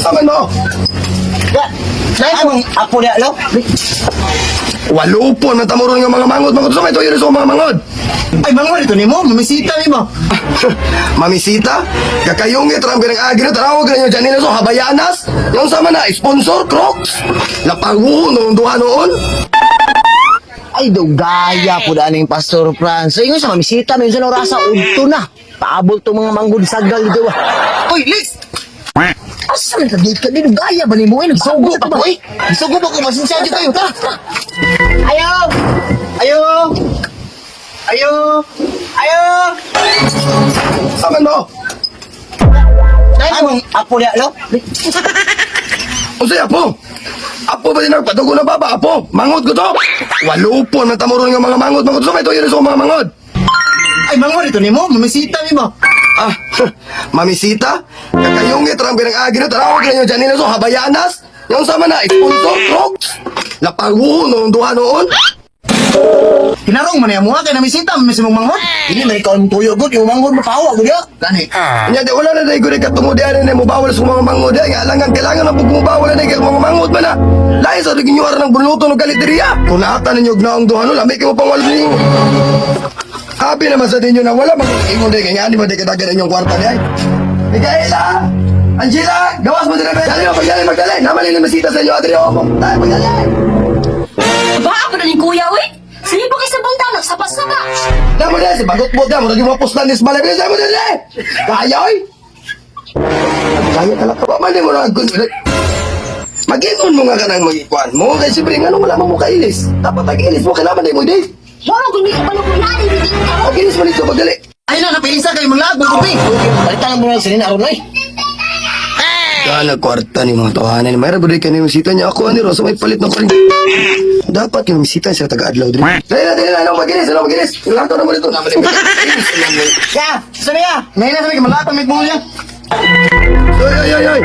Saman mo. Among apo niya, lo? Walo po na tamuron nga mga mangod. Mangod sa may tuyo sa mga mangod. Ay, mangod ito ni mo. Mamisita ni mo. Mamisita, kakayungit, ram ka ng agi na tarawag na nyo dyan nila so habayanas. Yung sama na, sponsor, Crocs. Lapago, noong duha noon. Ay, dugaya po daan yung Pastor Franz. So, ingon sa mamisita, may sa rasa, udto na. Paabol to mga manggod sagal dito. Uy, Liz! Asa man kagit ka din? Gaya ba ni mo? Nagsugo pa ba? Nagsugo pa ko. Masinsya dito kayo, ta? Ayaw! Ayaw! Ayaw! Ayaw! Saman mo. Among apo niya, lo? O siya po. Apo ba din nagpatugo na baba, apo? Mangod ko to. Walo po na tamuron nga mga mangod. Mangod sa may tuyo sa mga mangod. Ay, mangod ito ni mo. Mamisita ni mo. Ah, mamisita, kakayungit, ram ka ng agi na tarawag na nyo dyan nila so habayanas. Yung sama na, sponsor, Crocs. Lapago, noong duha noon. Kinarong man niya mo, kaya namisita, mamisimong mangod. Hindi, may ikaw ang tuyo, good. Yung mangod, mapawa, good yun. Gani. Nya di wala na dahil ko rin katungodian na mo bawal sa mga mangod. Nga alangan, kailangan na pagmubawal na dahil mga mangod man na. Lain sa rin nyo ng buluto ng kaliteriya. Kung naatan ninyo gnaong duha no, lamig mo pang wala ninyo. Habi naman sa ninyo na wala mag-ingon dahil nga, di ba di kadagan inyong kwarta niya. Mikaela! Angela! Gawas mo din na ba? Dali mo, magdali. Naman yung masita sa inyo, Adrio. Dali, magdali. Ba, ako na ni kuya, uy. Sige pa kayo sa bantana, sapa-sapa. Dali mo din, si bagot-bot na mo. Naging mga postan ni Smalay. Dali mo din, kaya, oy. Kaya talaga ba? Mali mo na. Mag-ingon mo nga ka ng mag-ikuan mo. Kasi siyempre, nga wala mo kailis. Dapat nag-ilis mo, kailangan din mo, Dave. Moro, kung hindi ka pala kung nani, hindi ka mo. Mag-ilis mo dito, magdali. Ay na, napilisa kayo mga lagbong kupi. Balitan lang mo na sinin aron ay. Kwarta ni mga tawanan ni Mayra. Buday ka na yung misita niya. Ako, ani Rosa, may palit ng kaling. Dapat yung misita siya taga-adlaw din. Dali na, mag-ilis. Lahat na mo dito. Kaya, saan niya? Ngayon na sabi ka, malapang may buhol niya. Oy.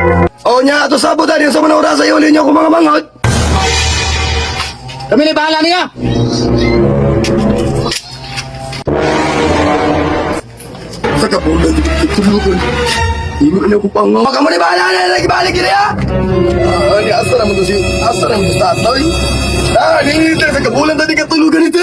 O niya, ato sabot na rin sa mga orasa. Iuli niyo ako mga mangod. Kami na bahala niya. Sa kapulan. Hindi mo na ako pang... Baka mo na bahala na nagibalik yun ya. Asa naman to si... Asa naman to sa tatoy. Dito sa kapulan tadi katulugan ito.